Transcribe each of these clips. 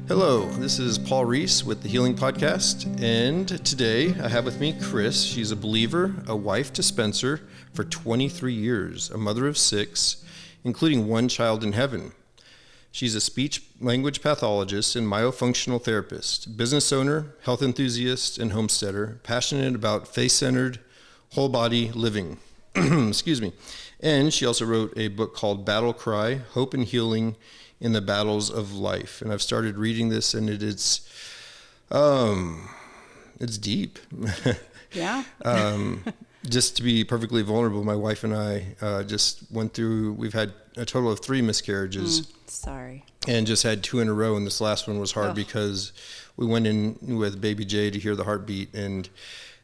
Hello, this is Paul Reese with the Healing Podcast, and today I have with me Kris. She's a believer, a wife to Spencer for 23 years, a mother of 6, including one child in heaven. She's a speech language pathologist and myofunctional therapist, business owner, health enthusiast, and homesteader, passionate about faith-centered, whole-body living. Excuse me. And she also wrote a book called Battle Cry, Hope and Healing in the Battles of Life. And I've started reading this, and it's deep. Yeah. Just to be perfectly vulnerable, my wife and I just went through, we've had a total of 3 miscarriages. Sorry. And just had 2 in a row, and this last one was hard because we went in with baby Jay to hear the heartbeat, and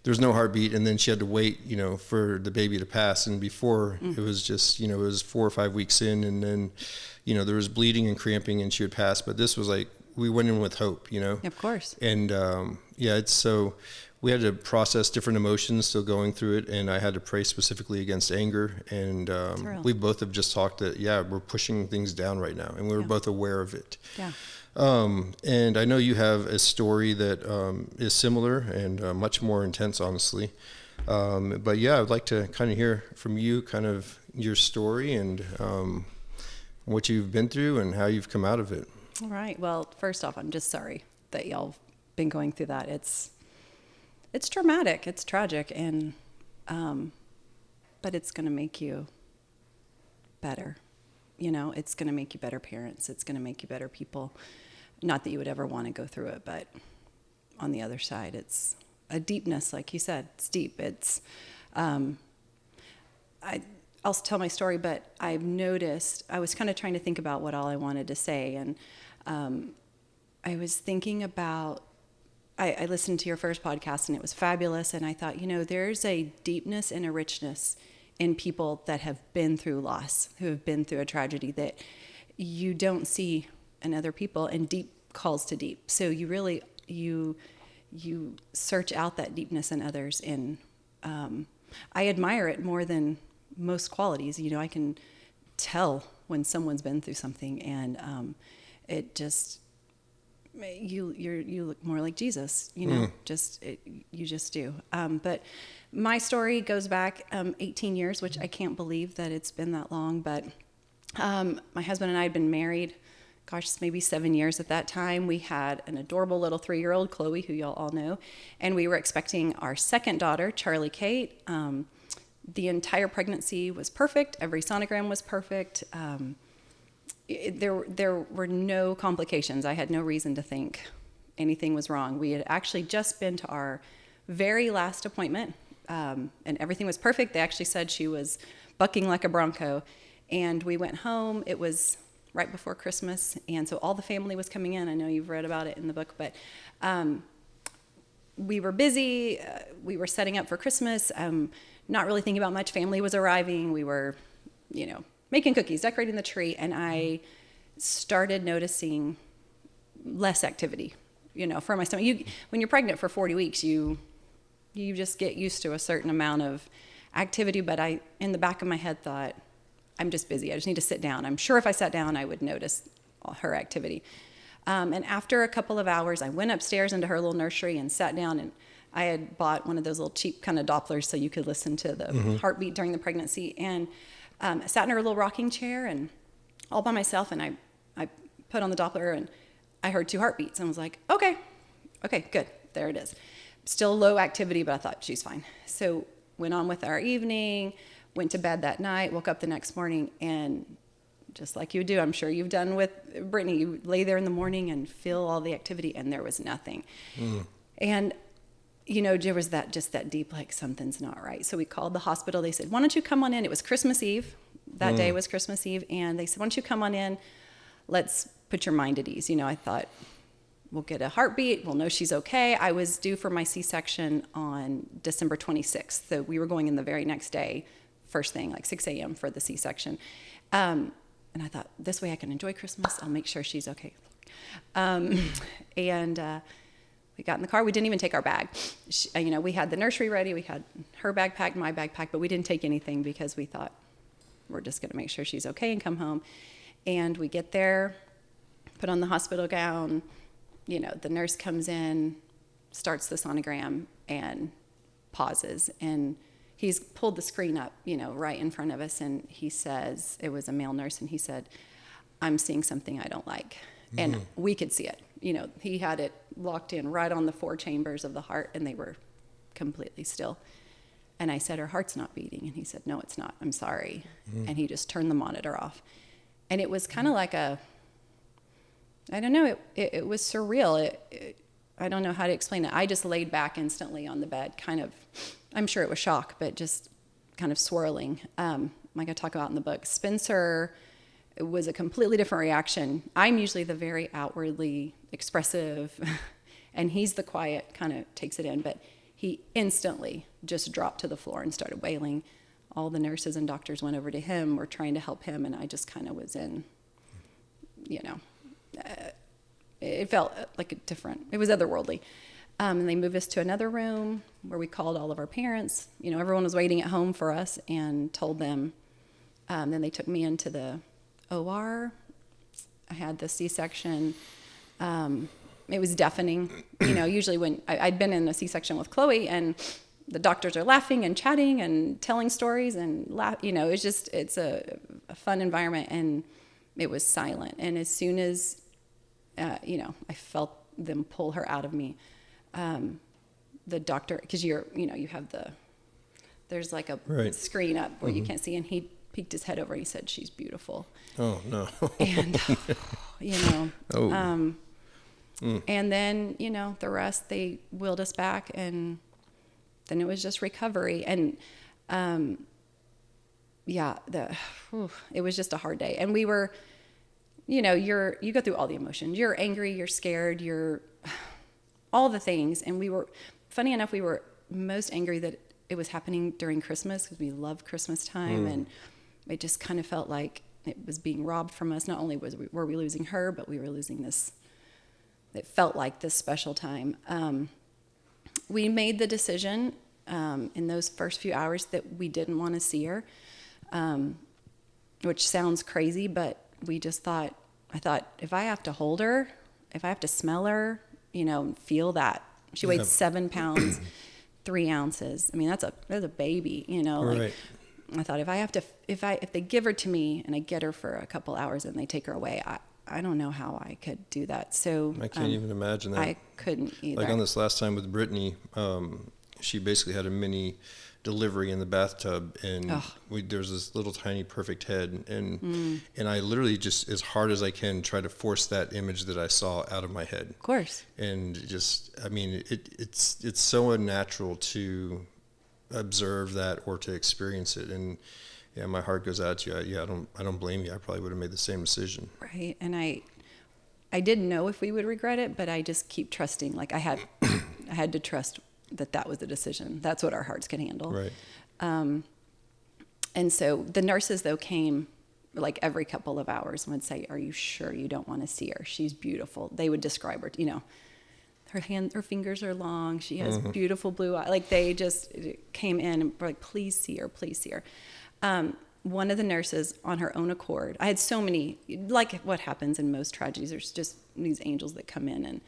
there was no heartbeat, and then she had to wait, for the baby to pass. And before it was just, it was 4 or 5 weeks in, and then, there was bleeding and cramping, and she would pass. But this was like, we went in with hope, Of course. And it's so we had to process different emotions still going through it, and I had to pray specifically against anger. And we both have just talked that, we're pushing things down right now, and we were both aware of it. Yeah. And I know you have a story that is similar and much more intense, honestly. But I'd like to kind of hear from you, kind of your story and what you've been through and how you've come out of it. All right. Well, first off, I'm just sorry that y'all been going through that. It's traumatic. It's tragic, and but it's going to make you better. It's going to make you better parents. It's going to make you better people. Not that you would ever want to go through it, but on the other side, it's a deepness, like you said. It's deep. It's, I'll tell my story, but I've noticed, I was kind of trying to think about what all I wanted to say, and I was thinking about, I listened to your first podcast, and it was fabulous, and I thought, there's a deepness and a richness in people that have been through loss, who have been through a tragedy that you don't see in other people, and deep calls to deep. So you really, you search out that deepness in others, and I admire it more than most qualities. I can tell when someone's been through something, and it just, you look more like Jesus, you just do. But my story goes back 18 years, which I can't believe that it's been that long. But my husband and I had been married, maybe 7 years at that time. We had an adorable little 3-year-old, Chloe, who y'all all know, and we were expecting our second daughter, Charlie Kate. The entire pregnancy was perfect. Every sonogram was perfect. There were no complications. I had no reason to think anything was wrong. We had actually just been to our very last appointment, and everything was perfect. They actually said she was bucking like a bronco, and we went home. It was right before Christmas, and so all the family was coming in. I know you've read about it in the book, but we were busy. We were setting up for Christmas, not really thinking about much. Family was arriving. We were, making cookies, decorating the tree, and I started noticing less activity, for my stomach. When you're pregnant for 40 weeks, you just get used to a certain amount of activity, but I, in the back of my head, thought, I'm just busy. I just need to sit down. I'm sure if I sat down, I would notice all her activity. And after a couple of hours, I went upstairs into her little nursery and sat down, and I had bought one of those little cheap kind of Dopplers so you could listen to the heartbeat during the pregnancy. And I sat in her little rocking chair and all by myself, and I put on the Doppler, and I heard 2 heartbeats, and I was like, okay, good, there it is. Still low activity, but I thought she's fine. So went on with our evening, went to bed that night, woke up the next morning, and just like you do, I'm sure you've done with Brittany, you lay there in the morning and feel all the activity, and there was nothing. And there was that deep, like, something's not right. So we called the hospital. They said, why don't you come on in? It was Christmas Eve. That day was Christmas Eve. And they said, why don't you come on in? Let's put your mind at ease. I thought, we'll get a heartbeat. We'll know she's okay. I was due for my C-section on December 26th. So we were going in the very next day, first thing, like 6 a.m. for the C-section. And I thought, this way I can enjoy Christmas. I'll make sure she's okay. We got in the car. We didn't even take our bag. We had the nursery ready. We had her bag packed, my bag packed, but we didn't take anything because we thought we're just going to make sure she's okay and come home. And we get there, put on the hospital gown, the nurse comes in, starts the sonogram, and pauses. And he's pulled the screen up, right in front of us. And he says, it was a male nurse, and he said, "I'm seeing something I don't like." And we could see it. He had it locked in right on the 4 chambers of the heart, and they were completely still. And I said, "Her heart's not beating." And he said, "No, it's not. I'm sorry." And he just turned the monitor off. And it was kind of like I don't know, it was surreal. I don't know how to explain it. I just laid back instantly on the bed, kind of, I'm sure it was shock, but just kind of swirling. Like I talk about in the book, Spencer, it was a completely different reaction. I'm usually the very outwardly expressive, and he's the quiet, kind of takes it in, but he instantly just dropped to the floor and started wailing. All the nurses and doctors went over to him, were trying to help him, and I just kind of was in, it felt like it was otherworldly. And they moved us to another room where we called all of our parents. Everyone was waiting at home for us, and told them. Then they took me into the OR. I had the C-section. It was deafening. Usually when I'd been in a C-section with Chloe, and the doctors are laughing and chatting and telling stories and it's a fun environment, and it was silent. And as soon as, I felt them pull her out of me, the doctor, because you have there's like a screen up where you can't see, and he peeked his head over and he said, "She's beautiful." Oh, no. And, and then, the rest, they wheeled us back, and then it was just recovery. And, it was just a hard day. And we were, you go through all the emotions. You're angry, you're scared, you're all the things. And funny enough, we were most angry that it was happening during Christmas, because we love Christmas time. And it just kind of felt like it was being robbed from us. Not only were we losing her, but we were losing this. It felt like this special time. We made the decision in those first few hours that we didn't want to see her, which sounds crazy, but I thought, if I have to hold her, if I have to smell her, feel that. She weighed 7 pounds, 3 ounces. I mean, that's a baby, Right. I thought, if they give her to me and I get her for a couple hours and they take her away, I don't know how I could do that. So I can't even imagine that. I couldn't either. Like on this last time with Brittany, she basically had a mini delivery in the bathtub, and there was this little tiny perfect head, and I literally just, as hard as I can, try to force that image that I saw out of my head. Of course. And just, I mean, it's so unnatural to observe that or to experience it. And yeah, my heart goes out to you. I don't blame you. I probably would have made the same decision. Right. And I didn't know if we would regret it, but I just keep trusting. Like I had to trust that was the decision. That's what our hearts can handle. Right. And so the nurses, though, came like every couple of hours and would say, "Are you sure you don't want to see her? She's beautiful." They would describe her, her fingers are long. She has beautiful blue eyes. Like they just came in and were like, "Please see her, please see her." One of the nurses, on her own accord, I had so many, like what happens in most tragedies, there's just these angels that come in and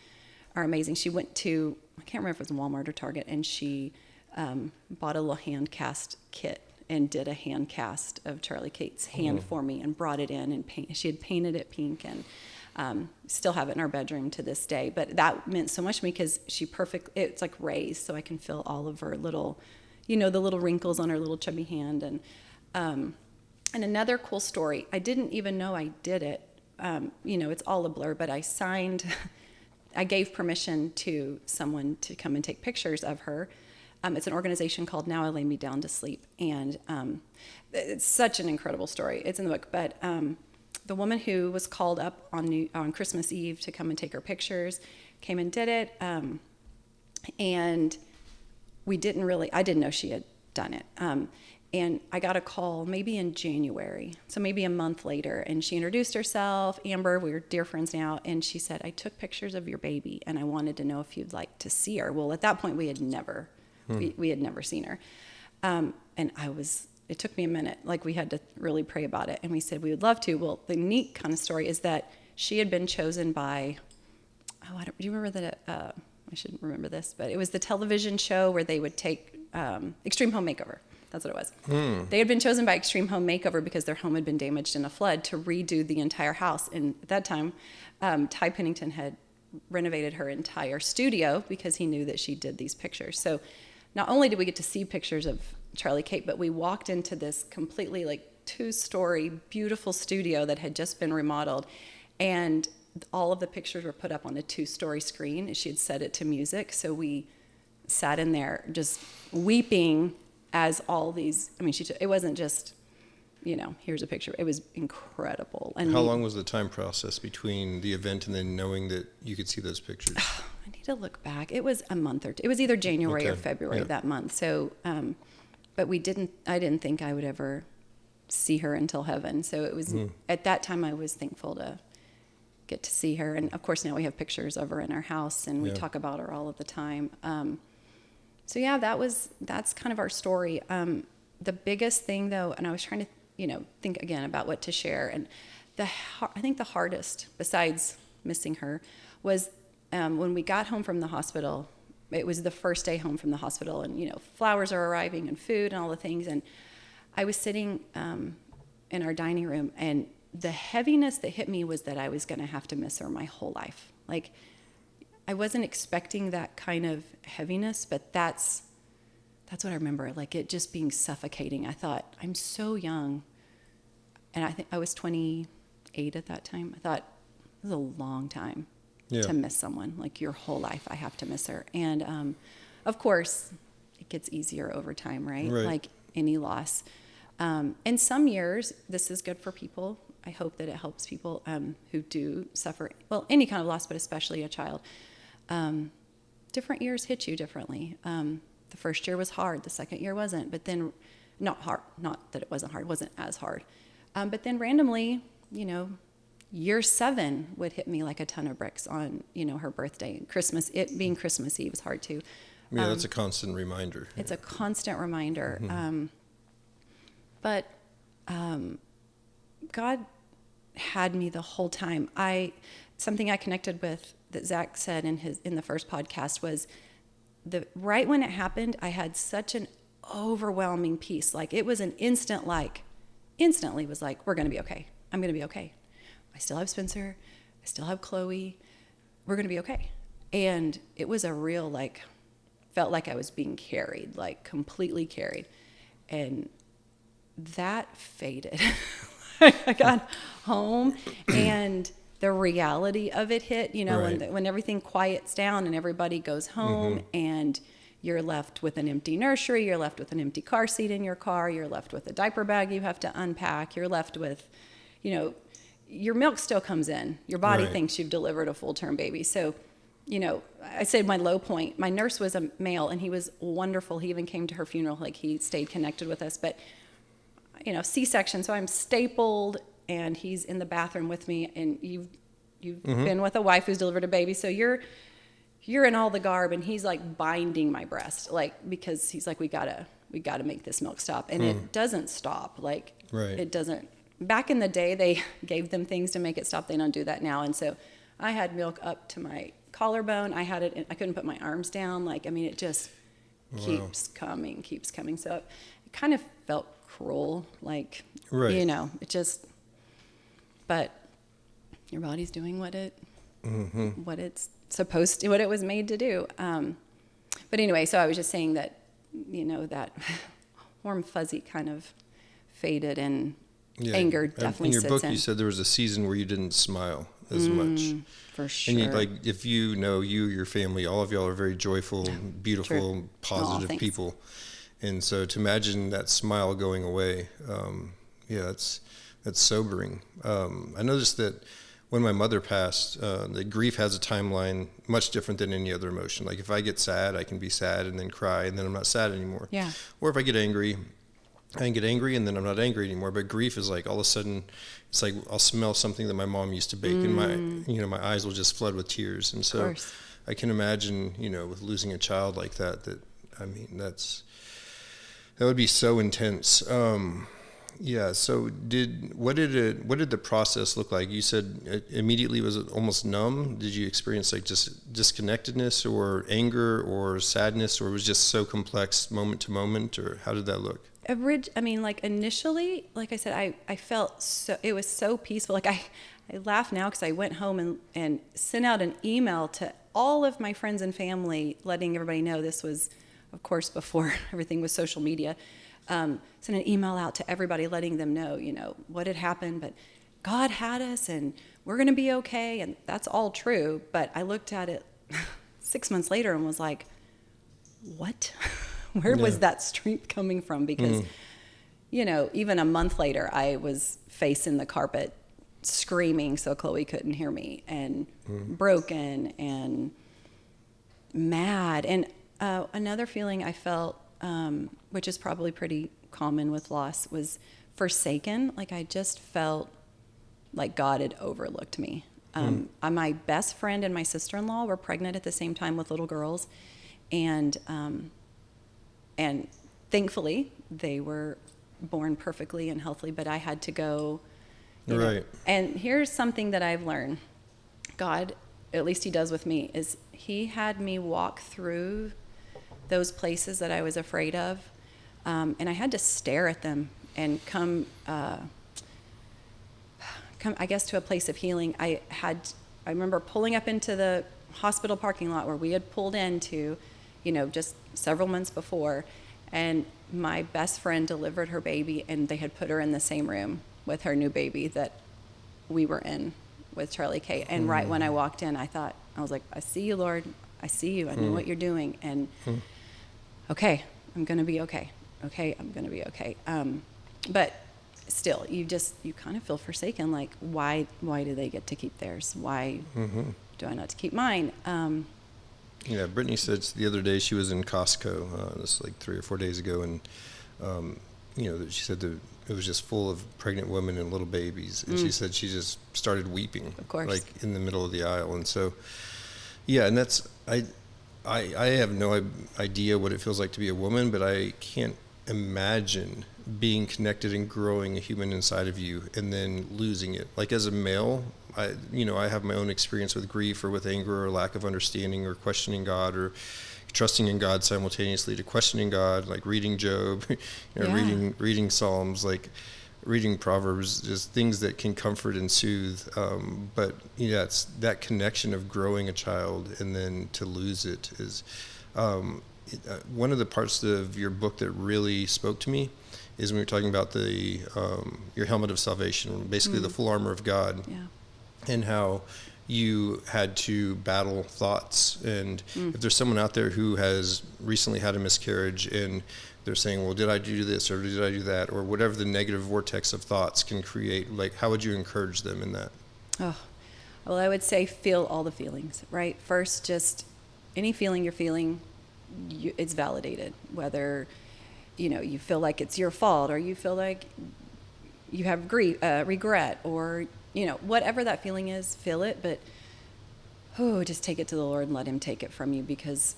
are amazing. She went to, I can't remember if it was Walmart or Target, and she bought a little hand cast kit and did a hand cast of Charlie Kate's hand for me and brought it in, and she had painted it pink, and still have it in our bedroom to this day. But that meant so much to me because it's like raised, so I can feel all of her little, the little wrinkles on her little chubby hand. And another cool story, I didn't even know I did it. It's all a blur, but I gave permission to someone to come and take pictures of her. It's an organization called Now I Lay Me Down to Sleep. And it's such an incredible story. It's in the book. But the woman who was called up on Christmas Eve to come and take her pictures came and did it. And I didn't know she had done it. And I got a call maybe in January, so maybe a month later, and she introduced herself, Amber, we're dear friends now, and she said, "I took pictures of your baby, and I wanted to know if you'd like to see her." Well, at that point, we had never seen her. And it took me a minute, like we had to really pray about it, and we said we would love to. Well, the neat kind of story is that she had been chosen by, do you remember that? I shouldn't remember this, but it was the television show where they would take Extreme Home Makeover. That's what it was. They had been chosen by Extreme Home Makeover because their home had been damaged in a flood to redo the entire house. And at that time, Ty Pennington had renovated her entire studio because he knew that she did these pictures. So not only did we get to see pictures of Charlie Kate, but we walked into this completely like 2-story beautiful studio that had just been remodeled. And all of the pictures were put up on a 2-story screen, and she had set it to music. So we sat in there just weeping as all these, I mean, it wasn't just, here's a picture. It was incredible. And how long was the time process between the event and then knowing that you could see those pictures? I need to look back. It was a month or two. It was either January or February of that month. So, but I didn't think I would ever see her until heaven. So it was, at that time I was thankful to get to see her. And of course now we have pictures of her in our house, and we talk about her all of the time. So yeah, that's kind of our story. The biggest thing though, and I was trying to, think again about what to share. And I think the hardest, besides missing her, was when we got home from the hospital. It was the first day home from the hospital, and flowers are arriving and food and all the things. And I was sitting in our dining room, and the heaviness that hit me was that I was going to have to miss her my whole life. Like, I wasn't expecting that kind of heaviness, but that's what I remember, like it just being suffocating. I thought, I'm so young, and I think I was 28 at that time. I thought, this is a long time to miss someone. Like, your whole life I have to miss her. And of course, it gets easier over time, right? Like any loss. In some years, this is good for people. I hope that it helps people who do suffer, well, any kind of loss, but especially a child. Different years hit you differently. The first year was hard. The second year wasn't. But then, not hard. Not that it wasn't hard. It wasn't as hard. But then randomly, year 7 would hit me like a ton of bricks on, her birthday. Christmas, it being Christmas Eve was hard too. Yeah, that's a constant reminder. It's a constant reminder. But God had me the whole time. Something I connected with that Zach said in the first podcast was right when it happened, I had such an overwhelming peace. Like, it was an instantly was like, we're going to be okay. I'm going to be okay. I still have Spencer. I still have Chloe. We're going to be okay. And it was a real, felt like I was being carried, completely carried. And that faded. I got home, and the reality of it hit, when everything quiets down and everybody goes home, and you're left with an empty nursery, you're left with an empty car seat in your car, you're left with a diaper bag you have to unpack, you're left with, your milk still comes in. Your body thinks you've delivered a full-term baby. So, I said my low point, my nurse was a male, and he was wonderful. He even came to her funeral, he stayed connected with us. But, C-section, so I'm stapled, and he's in the bathroom with me, and you've been with a wife who's delivered a baby, so you're in all the garb, and he's binding my breast, because he's we gotta make this milk stop. And it doesn't stop. It doesn't. Back in the day, they gave them things to make it stop. They don't do that now. And so I had milk up to my collarbone. I couldn't put my arms down. It just keeps coming. So it kind of felt cruel. It just, but your body's doing what it's supposed to, what it was made to do. But anyway, so I was just saying that, that warm fuzzy kind of faded, and anger definitely in your sits book, in. you said there was a season where you didn't smile as much. For sure. And if your family, all of y'all are very joyful, beautiful, positive people. And so to imagine that smile going away, that's sobering. I noticed that when my mother passed, the grief has a timeline much different than any other emotion. If I get sad, I can be sad and then cry, and then I'm not sad anymore. Yeah. Or if I get angry, I can get angry and then I'm not angry anymore. But grief is all of a sudden, it's I'll smell something that my mom used to bake, and my eyes will just flood with tears. And so I can imagine, with losing a child like that that would be so intense. Yeah. So what did the process look like? You said it immediately was almost numb. Did you experience like just disconnectedness or anger or sadness, or was it just so complex moment to moment, or how did that look? I mean, like initially, like I said, I felt so, it was so peaceful. Like I laugh now because I went home and sent out an email to all of my friends and family, letting everybody know. This was, of course, before everything was social media. Sent an email out to everybody, letting them know, what had happened, but God had us and we're going to be okay. And that's all true. But I looked at it 6 months later and was like, what? Where was that strength coming from? Because, even a month later, I was facing the carpet screaming so Chloe couldn't hear me, and broken and mad. And another feeling I felt, which is probably pretty common with loss, was forsaken. Like I just felt like God had overlooked me. My best friend and my sister-in-law were pregnant at the same time with little girls, and thankfully they were born perfectly and healthily, but I had to go. Right. And here's something that I've learned. God, at least he does with me, is he had me walk through those places that I was afraid of. And I had to stare at them and come, I guess, to a place of healing. I remember pulling up into the hospital parking lot where we had pulled into, just several months before, and my best friend delivered her baby, and they had put her in the same room with her new baby that we were in with Charlie K. And right when I walked in, I was like, I see you, Lord. I see you. I know what you're doing. And okay, I'm going to be okay. Okay, I'm going to be okay. But still, you kind of feel forsaken. Like, why do they get to keep theirs? Why do I not to keep mine? Yeah, Brittany said the other day she was in Costco, this like 3 or 4 days ago, and she said that it was just full of pregnant women and little babies, and she said she just started weeping, of course, like in the middle of the aisle. And so, yeah, and that's I have no idea what it feels like to be a woman, but I can't imagine being connected and growing a human inside of you and then losing it. Like as a male, I have my own experience with grief or with anger or lack of understanding or questioning God or trusting in God simultaneously to questioning God, like reading Job, reading Psalms, like reading Proverbs, just things that can comfort and soothe. But it's that connection of growing a child and then to lose it is one of the parts of your book that really spoke to me is when you're talking about your helmet of salvation, basically the full armor of God. Yeah. And how you had to battle thoughts. And if there's someone out there who has recently had a miscarriage and they're saying, well, did I do this or did I do that, or whatever the negative vortex of thoughts can create, like how would you encourage them in that? Oh, well, I would say feel all the feelings, right? First, just any feeling you're feeling, it's validated. Whether, you feel like it's your fault or you feel like you have grief, regret, or whatever that feeling is, feel it, but just take it to the Lord and let him take it from you, because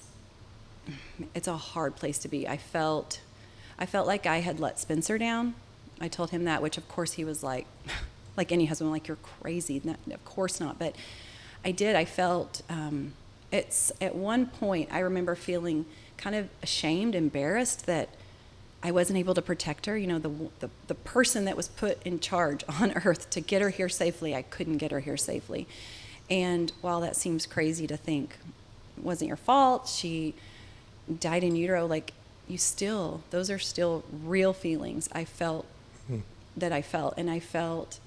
it's a hard place to be. I felt like I had let Spencer down. I told him that, which of course he was like any husband, like, you're crazy. No, of course not. But I did. I felt, it's at one point I remember feeling kind of ashamed, embarrassed that I wasn't able to protect her. The person that was put in charge on earth to get her here safely, I couldn't get her here safely. And while that seems crazy to think, it wasn't your fault, she died in utero, like, those are still real feelings I felt that I felt. And I felt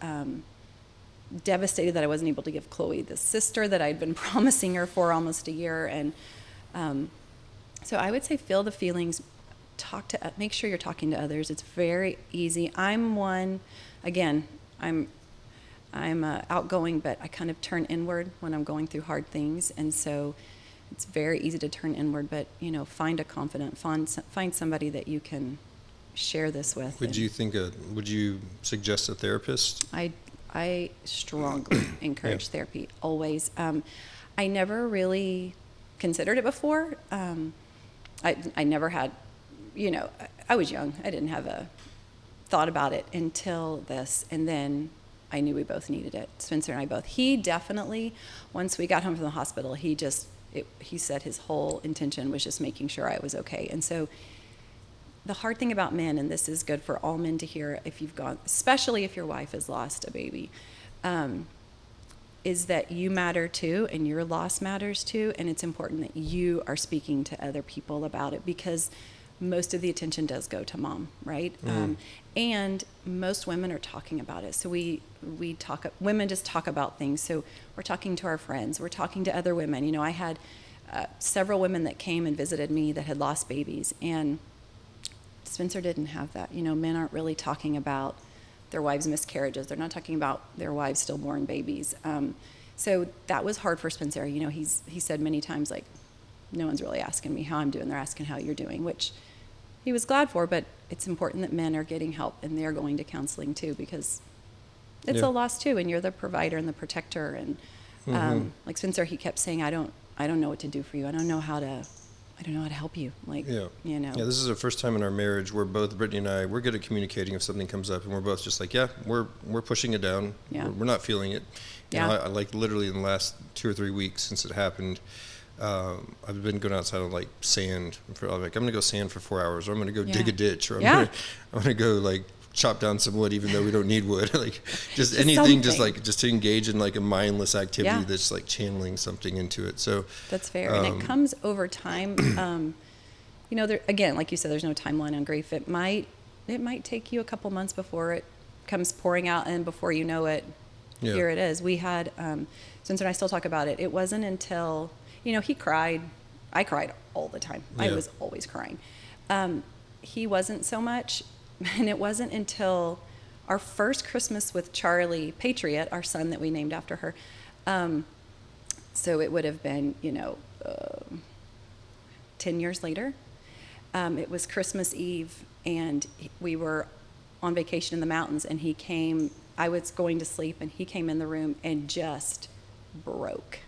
devastated that I wasn't able to give Chloe the sister that I'd been promising her for almost a year. And so I would say feel the feelings. Make sure you're talking to others. It's very easy. I'm outgoing, but I kind of turn inward when I'm going through hard things. And so it's very easy to turn inward, but, find a confidant, find somebody that you can share this with. Would you suggest a therapist? I strongly encourage therapy, always. I never really considered it before. I never had, I was young. I didn't have thought about it until this, and then I knew we both needed it. Spencer and I both. He definitely, once we got home from the hospital, he said his whole intention was just making sure I was okay. And so the hard thing about men, and this is good for all men to hear if you've gone, especially if your wife has lost a baby, is that you matter too, and your loss matters too, and it's important that you are speaking to other people about it, because most of the attention does go to mom, right? And most women are talking about it. So women just talk about things. So we're talking to our friends, we're talking to other women. You know, I had several women that came and visited me that had lost babies, and Spencer didn't have that. You know, men aren't really talking about their wives' miscarriages. They're not talking about their wives' stillborn babies. So that was hard for Spencer. You know, he said many times, like, no one's really asking me how I'm doing. They're asking how you're doing, which he was glad for, but it's important that men are getting help and they're going to counseling too, because it's a loss too, and you're the provider and the protector. And like Spencer, he kept saying, I don't know what to do for you. I don't know how to help you. Like, you know. Yeah, this is the first time in our marriage where both Brittany and I, we're good at communicating if something comes up, and we're both just like, we're pushing it down. Yeah. We're not feeling it. You know, I like literally in the last 2 or 3 weeks since it happened, I've been going outside on like sand. I'm like, I'm going to go sand for 4 hours, or I'm going to go dig a ditch, or I'm going to go like chop down some wood, even though we don't need wood. Like just anything, just to engage in like a mindless activity that's like channeling something into it. So that's fair. And it comes over time. You know, there, again, like you said, there's no timeline on grief. It might take you a couple months before it comes pouring out, and before you know it, here it is. We had, Spencer and I still talk about it. It wasn't until, you know, he cried. I cried all the time. I was always crying. He wasn't so much. And it wasn't until our first Christmas with Charlie Patriot, our son that we named after her. So it would have been, 10 years later. It was Christmas Eve, and we were on vacation in the mountains, and he came. I was going to sleep, and he came in the room and just broke.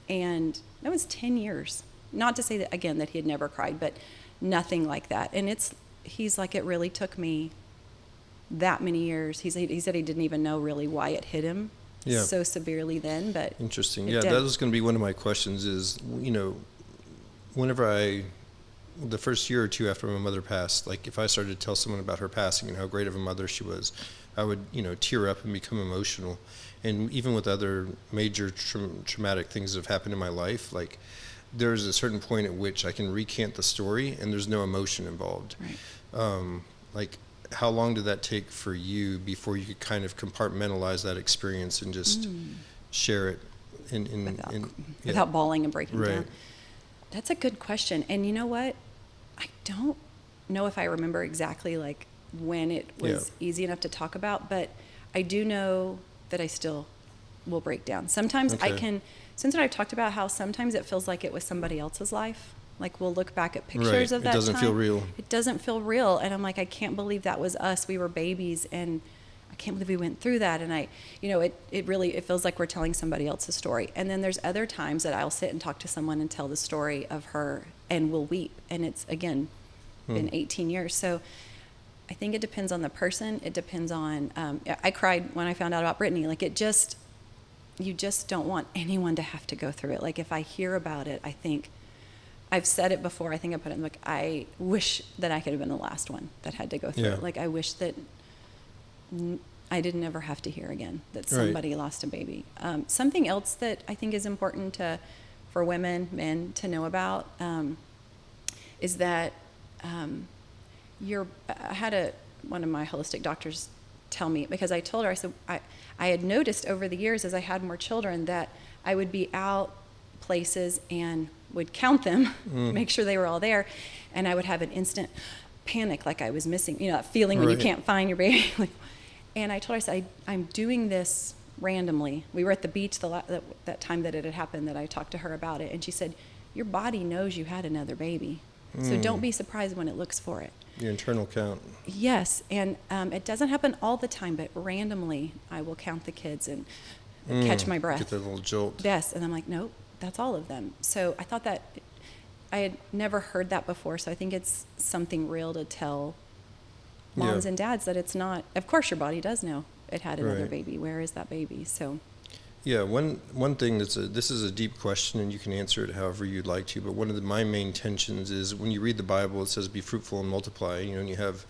And that was 10 years. Not to say that, again, that he had never cried, but nothing like that. And he's like, it really took me that many years. He said he didn't even know really why it hit him so severely then, but interesting. Yeah, that was going to be one of my questions is, whenever the first year or two after my mother passed, like if I started to tell someone about her passing and how great of a mother she was, I would, tear up and become emotional. And even with other major traumatic things that have happened in my life, like there's a certain point at which I can recant the story and there's no emotion involved. Right. Like how long did that take for you before you could kind of compartmentalize that experience and just share it without bawling and breaking right. down? That's a good question. And you know what? I don't know if I remember exactly like when it was easy enough to talk about, but I do know that I still will break down. Sometimes since I've talked about how sometimes it feels like it was somebody else's life. Like we'll look back at pictures of that time. It doesn't feel real. It doesn't feel real. And I'm like, I can't believe that was us. We were babies, and I can't believe we went through that. And it feels like we're telling somebody else's story. And then there's other times that I'll sit and talk to someone and tell the story of her, and we'll weep. And it's, again, been 18 years. So I think it depends on the person. It depends on, I cried when I found out about Brittany. Like you just don't want anyone to have to go through it. Like if I hear about it, I think, I've said it before, I think I put it in the book, I wish that I could have been the last one that had to go through it. Like I wish that I didn't ever have to hear again that somebody lost a baby. Something else that I think is important for women, men to know about is that I had one of my holistic doctors tell me, because I told her, I said, I had noticed over the years as I had more children that I would be out places and would count them, make sure they were all there, and I would have an instant panic, like I was missing, that feeling when you can't find your baby. And I told her, I said, I'm doing this randomly. We were at the beach that time that it had happened, that I talked to her about it, and she said, your body knows you had another baby, so don't be surprised when it looks for it. Your internal count. Yes, and it doesn't happen all the time, but randomly I will count the kids and catch my breath. Get that little jolt. Yes, and I'm like, nope, that's all of them. So I thought that I had never heard that before, so I think it's something real to tell moms and dads that it's not. Of course, your body does know it had another Right. baby. Where is that baby? So, Yeah, one thing this is a deep question, and you can answer it however you'd like to. But one of my main tensions is when you read the Bible, it says, "Be fruitful and multiply." You know, and you have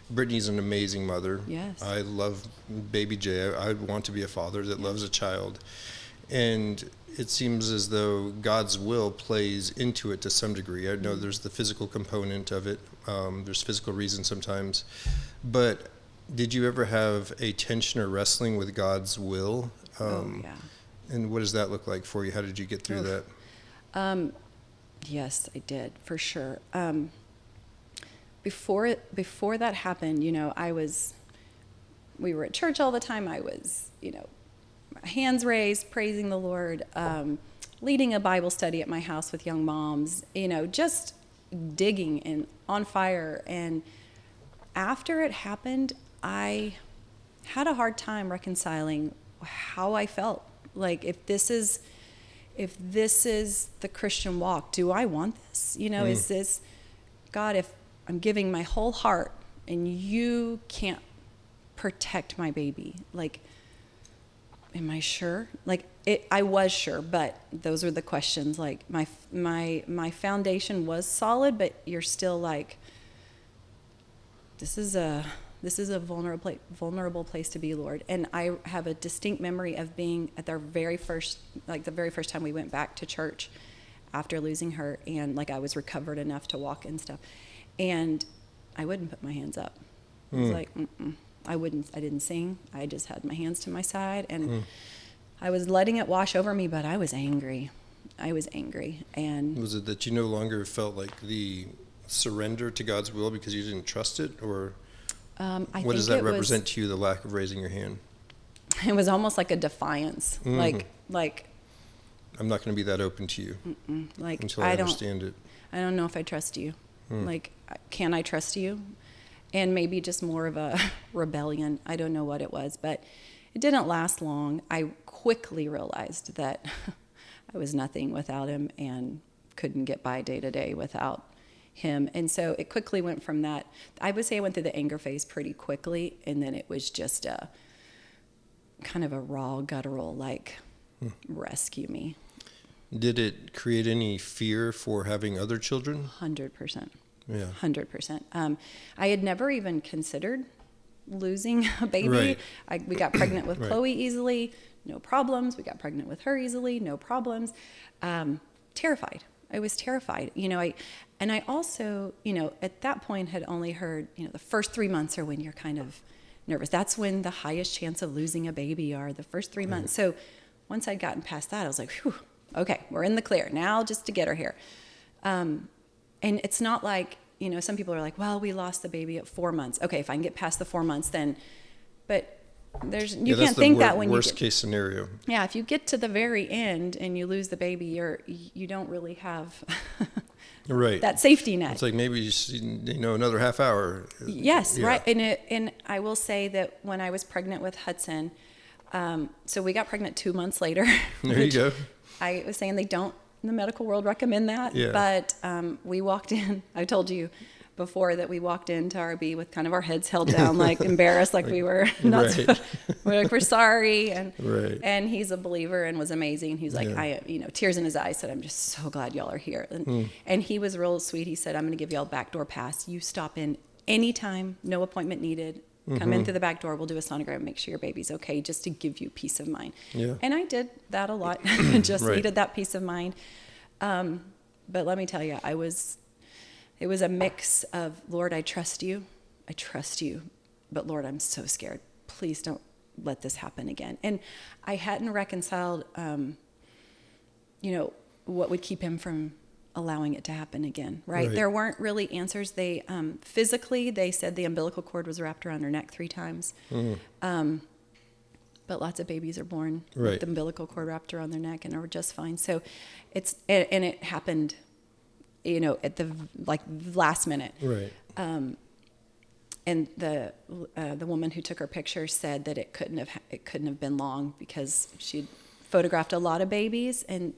Brittany's an amazing mother. yes, I love baby Jay. I want to be a father that loves a child, and it seems as though God's will plays into it to some degree. I know there's the physical component of it. There's physical reasons sometimes, but did you ever have a tension or wrestling with God's will? yeah. And what does that look like for you? How did you get through Oof. that? Yes, I did, for sure. Before that happened, we were at church all the time. I was, hands raised, praising the Lord, leading a Bible study at my house with young moms, just digging and on fire. And after it happened, I had a hard time reconciling how I felt. Like, if this is the Christian walk, do I want this? Is this, God, if I'm giving my whole heart and you can't protect my baby, like, am I sure? Like, I was sure, but those are the questions. Like, my foundation was solid, but you're still like, this is a vulnerable place to be, Lord. And I have a distinct memory of being at the very first time we went back to church after losing her, and like I was recovered enough to walk and stuff, and I wouldn't put my hands up. I was like, I didn't sing. I just had my hands to my side, and I was letting it wash over me, but I was angry. And Was it that you no longer felt like the surrender to God's will because you didn't trust it, or what does that represent to you, the lack of raising your hand? It was almost like a defiance. Like I'm not going to be that open to you until I understand it. I don't know if I trust you. Like, can I trust you? And maybe just more of a rebellion. I don't know what it was, but it didn't last long. I quickly realized that I was nothing without him and couldn't get by day to day without him. And so it quickly went from that. I would say I went through the anger phase pretty quickly, and then it was just a kind of a raw, guttural, like, rescue me. Did it create any fear for having other children? 100%. Yeah. 100%. I had never even considered losing a baby. Right. We got pregnant with Right. Chloe easily, no problems. We got pregnant with her easily, no problems. Terrified. I was terrified. I also, at that point had only heard, the first 3 months are when you're kind of nervous. That's when the highest chance of losing a baby are, the first 3 months. So once I'd gotten past that, I was like, whew, okay, we're in the clear now, just to get her here. And it's not like, some people are like, well, we lost the baby at 4 months. Okay, if I can get past the 4 months, then, but you can't think that when worst case scenario. Yeah, if you get to the very end and you lose the baby, you don't really have Right. that safety net. It's like maybe another half hour. Yes, Yeah. right. And I will say that when I was pregnant with Hudson, so we got pregnant 2 months later. There you go. I was saying they don't in the medical world recommend that, Yeah. but we walked in. I told you before that we walked into RB with kind of our heads held down, like embarrassed, like we were not. Right. We're sorry, and Right. and he's a believer and was amazing. He was like, Yeah. tears in his eyes, said, "I'm just so glad y'all are here." And he was real sweet. He said, "I'm going to give y'all a backdoor pass. You stop in anytime, no appointment needed. Come in through the back door. We'll do a sonogram, make sure your baby's okay, just to give you peace of mind." Yeah. And I did that a lot. Just Right. needed that peace of mind. But let me tell you, it was a mix of, Lord, I trust you, but Lord, I'm so scared. Please don't let this happen again. And I hadn't reconciled, what would keep him from allowing it to happen again, right? Right. There weren't really answers. They, physically, they said the umbilical cord was wrapped around her neck 3 times. But lots of babies are born Right. with the umbilical cord wrapped around their neck and are just fine. So and it happened, at the last minute. Right. And the woman who took her picture said that it couldn't have been long because she'd photographed a lot of babies, and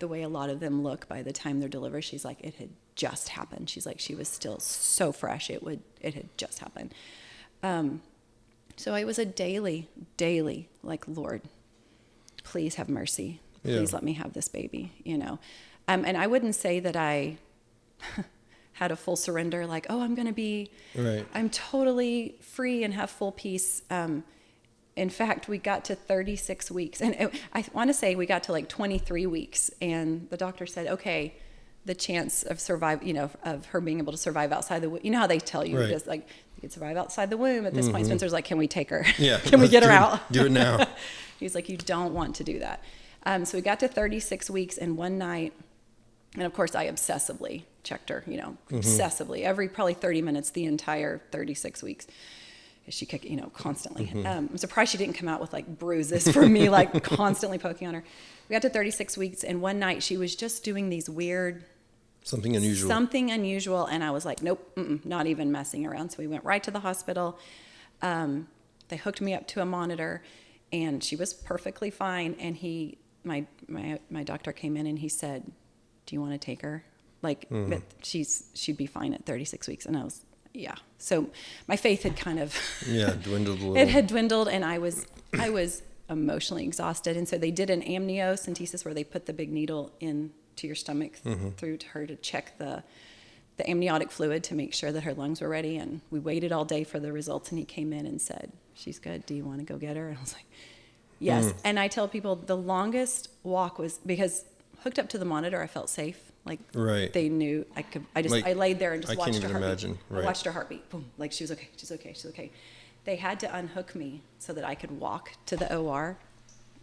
the way a lot of them look by the time they're delivered. She's like, it had just happened. She's like, she was still so fresh. It had just happened. So it was a daily, like, Lord, please have mercy. Please let me have this baby, you know. And I wouldn't say that I had a full surrender, like, oh, I'm going to be, I'm totally free and have full peace. In fact, we got to 36 weeks. And I want to say we got to like 23 weeks. And the doctor said, okay, the chance of of her being able to survive outside the womb. You know how they tell you, just like, you could survive outside the womb. At this point, Spencer's like, can we take her? Yeah. Can we get her out? Do it now. He's like, you don't want to do that. So we got to 36 weeks, and one night, and of course I obsessively checked her, you know, obsessively, every probably 30 minutes, the entire 36 weeks. She kicked, you know, constantly. I'm surprised she didn't come out with like bruises for me, like constantly poking on her. We got to 36 weeks, and one night she was just doing these weird, something unusual, and I was like, nope, not even messing around. So we went right to the hospital. They hooked me up to a monitor, and she was perfectly fine. And my doctor came in and he said, do you want to take her? Like, but she'd be fine at 36 weeks. And I was, yeah. So my faith had kind of dwindled a little. It had dwindled, and I was emotionally exhausted. And so they did an amniocentesis where they put the big needle into your stomach through to her to check the amniotic fluid to make sure that her lungs were ready. And we waited all day for the results, and he came in and said, she's good. Do you want to go get her? And I was like, yes. And I tell people the longest walk was because hooked up to the monitor, I felt safe. Like they knew I could. I laid there and just watched her heartbeat. Imagine. I watched her heartbeat. Boom. Like she was okay. She's okay. She's okay. They had to unhook me so that I could walk to the OR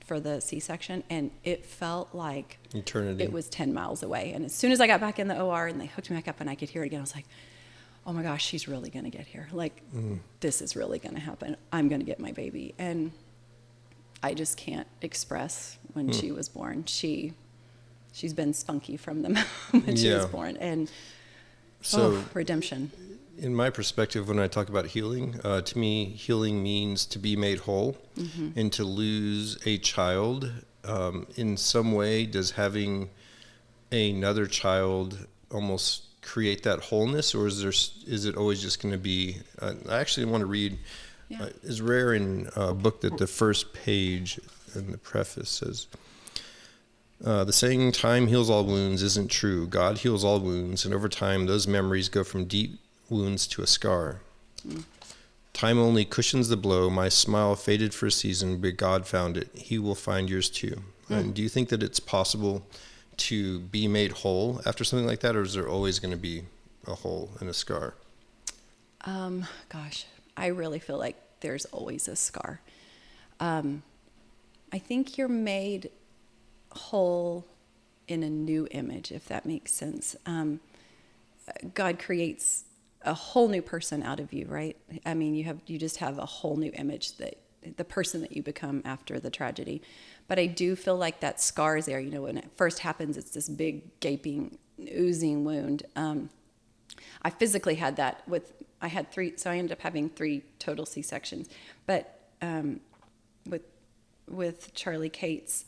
for the C-section, and it felt like eternity. It was 10 miles away. And as soon as I got back in the OR and they hooked me back up and I could hear it again, I was like, oh my gosh, she's really going to get here. Like, this is really going to happen. I'm going to get my baby. And I just can't express when she was born. She's been spunky from the moment she was born. And so redemption. In my perspective, when I talk about healing, to me, healing means to be made whole and to lose a child. In some way, does having another child almost create that wholeness, or is it always just going to be? I actually want to read. It's rare in a book that the first page in the preface says, the saying "time heals all wounds" isn't true. God heals all wounds, and over time, those memories go from deep wounds to a scar. Time only cushions the blow. My smile faded for a season, but God found it. He will find yours too. And do you think that it's possible to be made whole after something like that, or is there always going to be a hole and a scar? Gosh, I really feel like there's always a scar. I think you're made whole in a new image, if that makes sense. God creates a whole new person out of you, right? I mean, you just have a whole new image, that the person that you become after the tragedy. But I do feel like that scar is there. You know, when it first happens, it's this big, gaping, oozing wound. I physically had that I had 3, so I ended up having 3 total C-sections. But with Charlie Cates,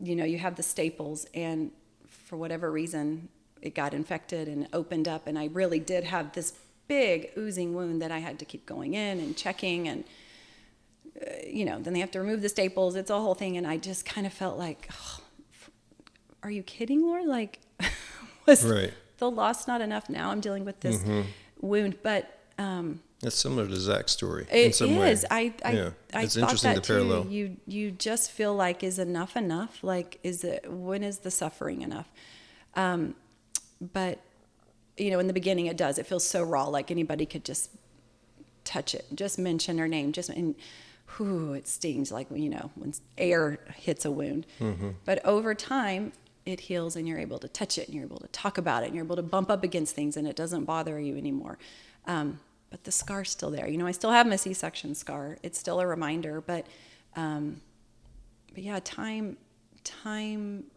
you know, you have the staples, and for whatever reason, it got infected and opened up, and I really did have this big oozing wound that I had to keep going in and checking, and you know, then they have to remove the staples. It's a whole thing, and I just kind of felt like, oh, are you kidding, Lord? Like, was the loss not enough? Now I'm dealing with this wound, but that's similar to Zach's story. It in some is. Way. I it's thought interesting that the parallel. Too. You just feel like, is enough enough? Like, when is the suffering enough? But, you know, in the beginning it does. It feels so raw, like anybody could just touch it, just mention her name, it stings like, you know, when air hits a wound. But over time, it heals, and you're able to touch it, and you're able to talk about it, and you're able to bump up against things, and it doesn't bother you anymore. But the scar's still there. You know, I still have my C-section scar. It's still a reminder, but yeah, time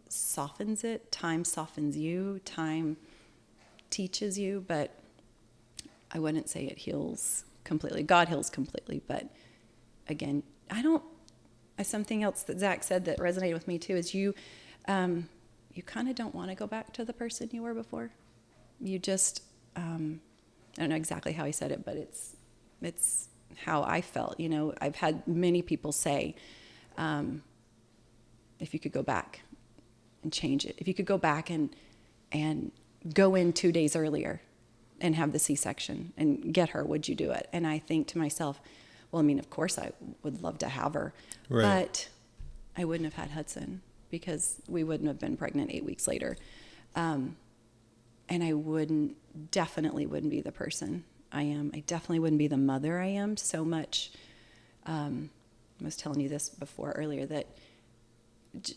softens it. Time softens you. Time teaches you, but I wouldn't say it heals completely. God heals completely, but again, something else that Zach said that resonated with me too is you kind of don't want to go back to the person you were before. You just, I don't know exactly how he said it, but it's how I felt. You know, I've had many people say, if you could go back and change it, if you could go back and go in 2 days earlier and have the C-section and get her, would you do it? And I think to myself, well, I mean, of course I would love to have her, right. but I wouldn't have had Hudson because we wouldn't have been pregnant 8 weeks later. And I definitely wouldn't be the person I am. I definitely wouldn't be the mother I am so much. I was telling you this before earlier, that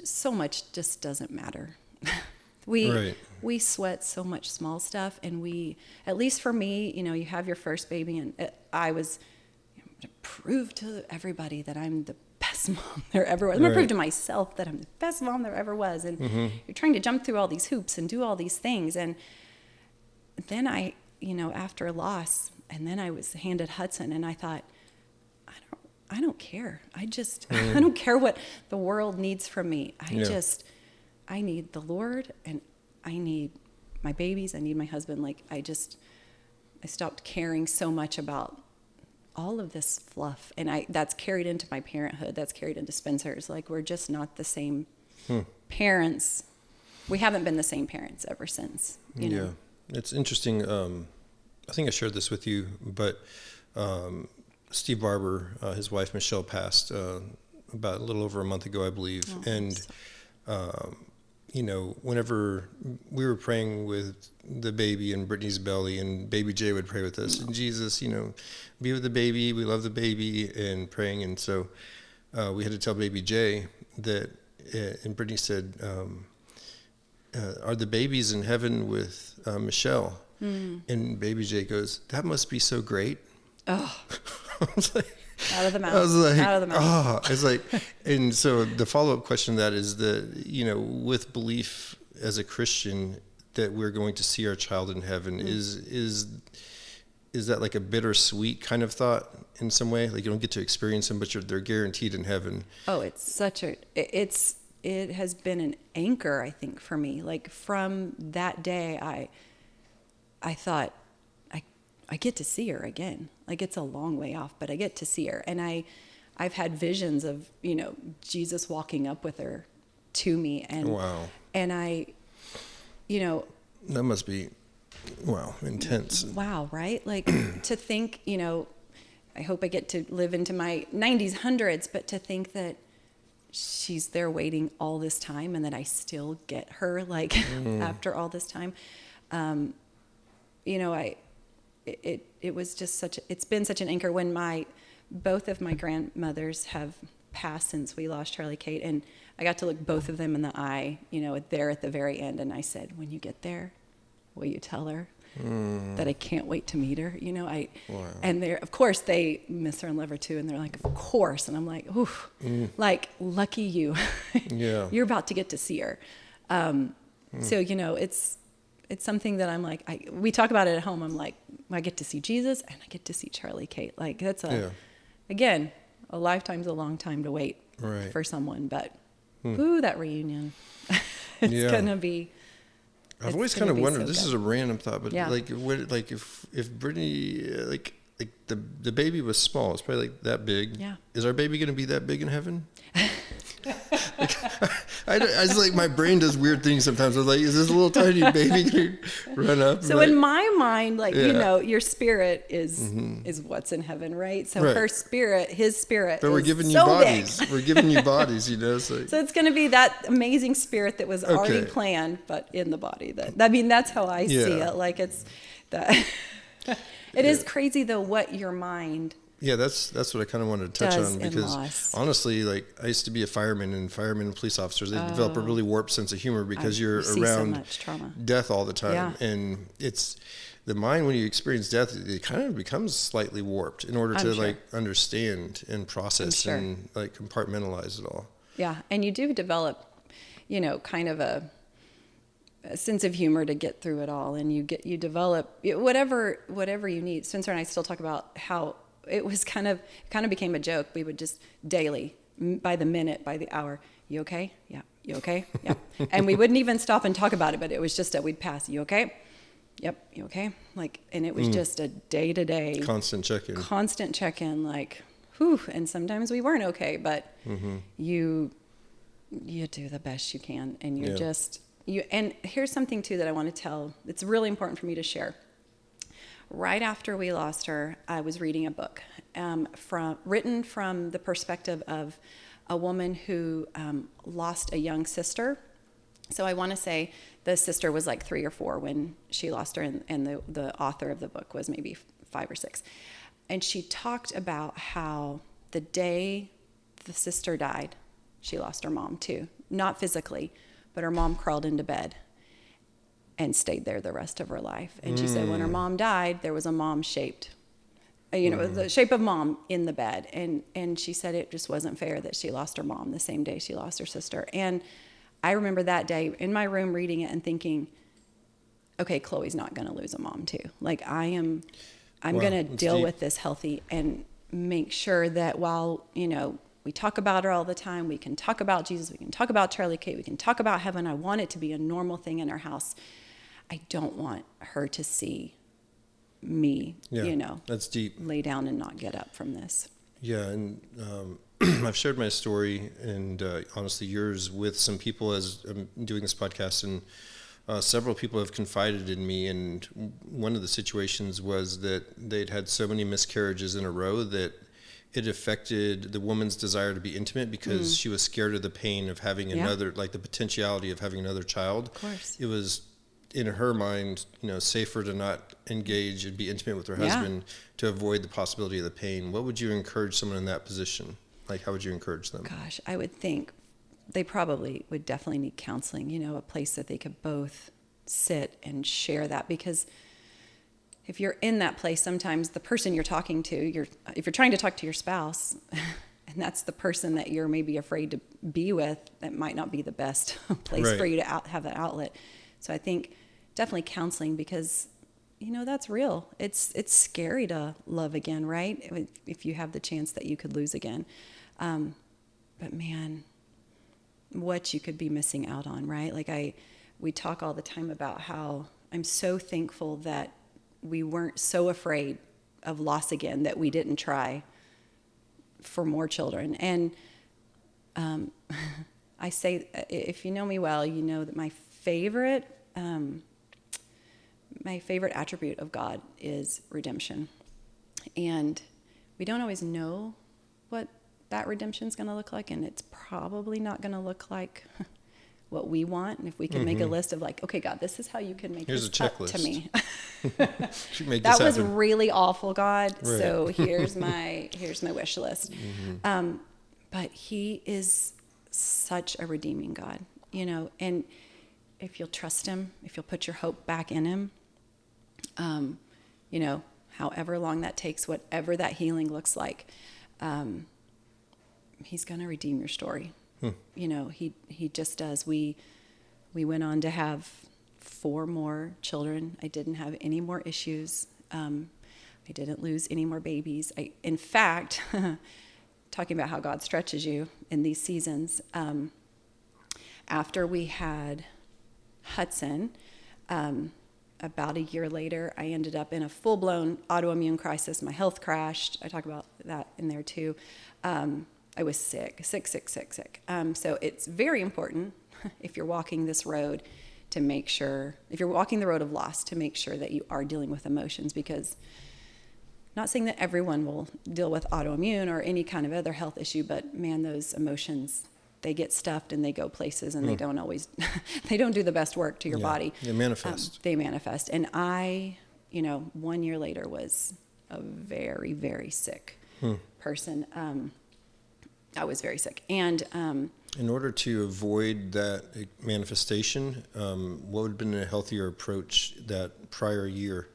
so much just doesn't matter. We sweat so much small stuff, and we, at least for me, you know, you have your first baby, and I was to prove to everybody that I'm the best mom there ever was. I'm gonna prove to myself that I'm the best mom there ever was. And you're trying to jump through all these hoops and do all these things. And then I, you know, after a loss, and then I was handed Hudson, and I thought, I don't care. I don't care what the world needs from me. I need the Lord, and I need my babies. I need my husband. Like, I stopped caring so much about all of this fluff. And that's carried into my parenthood. That's carried into Spencer's. Like, we're just not the same parents. We haven't been the same parents ever since, you know? It's interesting. I think I shared this with you, but Steve Barber, his wife Michelle, passed about a little over a month ago, I believe. You know, whenever we were praying with the baby in Brittany's belly, and baby Jay would pray with us, and Jesus, you know, be with the baby, we love the baby, and praying. And so we had to tell baby Jay that, and Brittany said, are the babies in heaven with Michelle? And baby Jay goes, that must be so great. Oh. I was like, out of the mouth. I was like, out of the mouth. Oh, it's like, and so the follow-up question to that is that, you know, with belief as a Christian that we're going to see our child in heaven, is that like a bittersweet kind of thought in some way? Like, you don't get to experience them, but they're guaranteed in heaven. Oh, it has been an anchor, I think, for me. Like, from that day, I thought, I get to see her again. Like, it's a long way off, but I get to see her. And I've had visions of, you know, Jesus walking up with her to me. And, wow. And I, you know. That must be, wow, intense. Wow, right? Like, to think, you know, I hope I get to live into my 90s, 100s, but to think that she's there waiting all this time and that I still get her, like, after all this time. You know, it was just it's been such an anchor. When both of my grandmothers have passed since we lost Charlie Kate, and I got to look both of them in the eye, you know, there at the very end, and I said, when you get there, will you tell her that I can't wait to meet her? You know, wow. And of course they miss her and love her too, and they're like, of course, and I'm like, ooh, like, lucky you. Yeah. You're about to get to see her. So, you know, it's something that I'm like, we talk about it at home. I'm like, I get to see Jesus and I get to see Charlie Kate. Like, that's again, a lifetime's a long time to wait for someone, but ooh, that reunion, it's gonna be. I've always kind of wondered. So this good. Is a random thought, but like if Brittany, like the baby was small, it's probably like that big. Yeah. Is our baby gonna be that big in heaven? I was like, my brain does weird things sometimes. I was like, is this a little tiny baby going to run up? So in my mind, like, you know, your spirit is what's in heaven, right? So her spirit, his spirit, but we're giving you so bodies. Big. We're giving you bodies, you know. So it's going to be that amazing spirit that was already planned, but in the body. I mean, that's how I see it. Like, it's that. It is crazy though what your mind. Yeah, that's what I kind of wanted to touch on, because honestly, like, I used to be a fireman, and firemen and police officers, they develop a really warped sense of humor because you're around death all the time. And it's the mind, when you experience death, it kind of becomes slightly warped in order to like understand and process and like compartmentalize it all. Yeah, and you do develop, you know, kind of a sense of humor to get through it all, and you develop whatever you need. Spencer and I still talk about how it was kind of became a joke. We would just daily, by the minute, by the hour, you okay? Yeah. You okay? Yep. And we wouldn't even stop and talk about it, but it was just that we'd pass. You okay? Yep. You okay? Like, and it was just a day-to-day constant check-in, like, whew. And sometimes we weren't okay, but you do the best you can, and you're just you. And here's something too that I want to tell. It's really important for me to share. Right after we lost her, I was reading a book written from the perspective of a woman who lost a young sister. So I want to say the sister was like 3 or 4 when she lost her, and the author of the book was maybe 5 or 6. And she talked about how the day the sister died, she lost her mom too. Not physically, but her mom crawled into bed and stayed there the rest of her life. And she said when her mom died, there was a mom shaped, the shape of mom in the bed. And she said it just wasn't fair that she lost her mom the same day she lost her sister. And I remember that day in my room reading it and thinking, okay, Chloe's not going to lose a mom too. Like I'm going to deal with this healthy and make sure that while, we talk about her all the time, we can talk about Jesus, we can talk about Charlie Kate, we can talk about heaven. I want it to be a normal thing in our house. I don't want her to see me, that's deep. Lay down and not get up from this. Yeah, and I've shared my story and honestly yours with some people as I'm doing this podcast, and several people have confided in me, and one of the situations was that they'd had so many miscarriages in a row that it affected the woman's desire to be intimate because she was scared of the pain of having another, like the potentiality of having another child. Of course. It was, in her mind, safer to not engage and be intimate with her husband to avoid the possibility of the pain. What would you encourage someone in that position? Like, how would you encourage them? Gosh, I would think they probably would definitely need counseling, a place that they could both sit and share that, because if you're in that place, sometimes the person you're talking to, if you're trying to talk to your spouse, and that's the person that you're maybe afraid to be with, that might not be the best place for you to have that outlet. So I think definitely counseling, because that's real. It's scary to love again, right? If you have the chance that you could lose again. But man, what you could be missing out on, right? Like we talk all the time about how I'm so thankful that we weren't so afraid of loss again that we didn't try for more children. And I say, if you know me well, you know that my favorite attribute of God is redemption. And we don't always know what that redemption is going to look like, and it's probably not going to look like what we want. And if we can make a list of like, okay, God, this is how you can make here's this a up checklist to me. That was really awful, God. Right. So here's my wish list. But He is such a redeeming God, and if you'll trust Him, if you'll put your hope back in Him, however long that takes, whatever that healing looks like, He's going to redeem your story. He just does. We went on to have 4 more children. I didn't have any more issues. I didn't lose any more babies. In fact, talking about how God stretches you in these seasons, after we had Hudson, about a year later, I ended up in a full-blown autoimmune crisis. My health crashed. I talk about that in there too. I was sick. So it's very important if you're walking this road to make sure, if you're walking the road of loss, to make sure that you are dealing with emotions, because not saying that everyone will deal with autoimmune or any kind of other health issue, but man, those emotions, they get stuffed and they go places, and they don't always, they don't do the best work to your body. They manifest. They manifest. And I, 1 year later was a very, very sick person. I was very sick. And in order to avoid that manifestation, what would have been a healthier approach that prior year?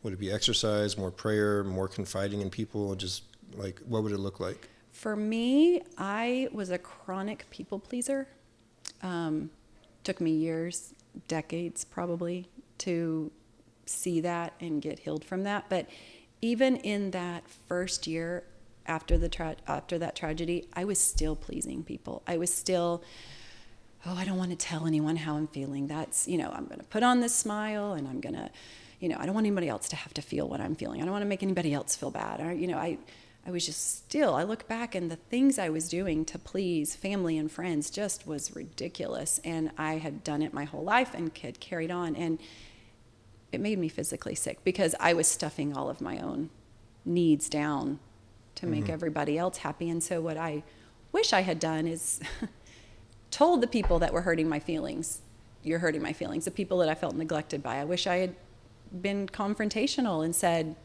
Would it be exercise, more prayer, more confiding in people? Just like, what would it look like? For me, I was a chronic people pleaser. Took me years, decades probably, to see that and get healed from that. But even in that first year after that tragedy, I was still pleasing people. I was still oh, I don't want to tell anyone how I'm feeling. That's, I'm going to put on this smile, and I'm going to, I don't want anybody else to have to feel what I'm feeling. I don't want to make anybody else feel bad. Or, I was just still, I look back, and the things I was doing to please family and friends just was ridiculous. And I had done it my whole life and had carried on. And it made me physically sick because I was stuffing all of my own needs down to make everybody else happy. And so what I wish I had done is told the people that were hurting my feelings, you're hurting my feelings, the people that I felt neglected by. I wish I had been confrontational and said,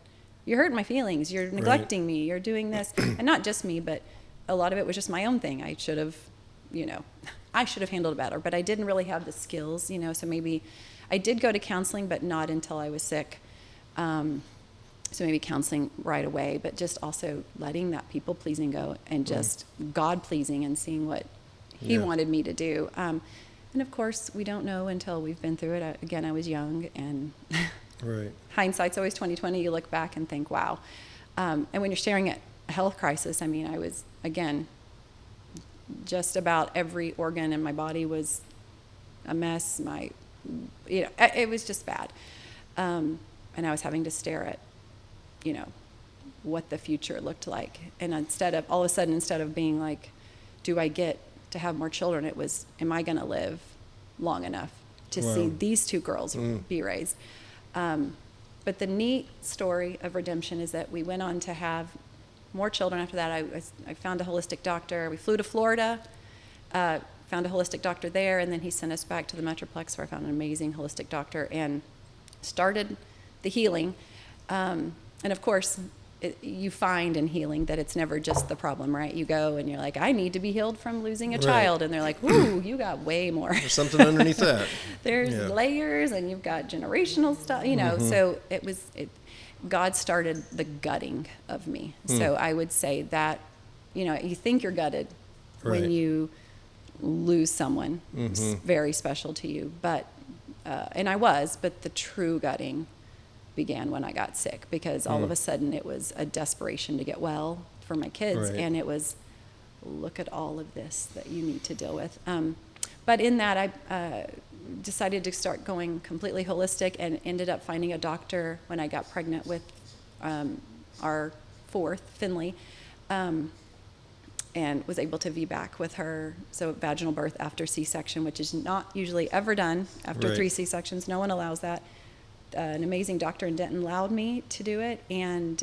you're hurting my feelings, you're neglecting me, you're doing this. And not just me, but a lot of it was just my own thing. I should have, I should have handled it better, but I didn't really have the skills, so maybe I did go to counseling, but not until I was sick. So maybe counseling right away, but just also letting that people pleasing go and just God pleasing and seeing what he wanted me to do. And of course, we don't know until we've been through it. Again, I was young, and hindsight's always 20/20. You look back and think, wow. And when you're staring at a health crisis, I mean, I was, again, just about every organ in my body was a mess. It was just bad. And I was having to stare at, what the future looked like. And instead of being like, do I get to have more children, it was, am I going to live long enough to see these two girls be raised? But the neat story of redemption is that we went on to have more children after that. I found a holistic doctor. We flew to Florida, found a holistic doctor there, and then he sent us back to the Metroplex, where I found an amazing holistic doctor and started the healing. And of course, you find in healing that it's never just the problem, right? You go and you're like, I need to be healed from losing a child. And they're like, ooh, you got way more. There's something underneath that. There's layers, and you've got generational stuff, So God started the gutting of me. So I would say that, you think you're gutted when you lose someone very special to you. But, and I was, but the true gutting began when I got sick, because all of a sudden it was a desperation to get well for my kids. And it was, look at all of this that you need to deal with. But in that, I decided to start going completely holistic, and ended up finding a doctor when I got pregnant with our fourth, Finley, and was able to VBAC with her. So vaginal birth after C-section, which is not usually ever done after 3 C-sections. No one allows that. An amazing doctor in Denton allowed me to do it. And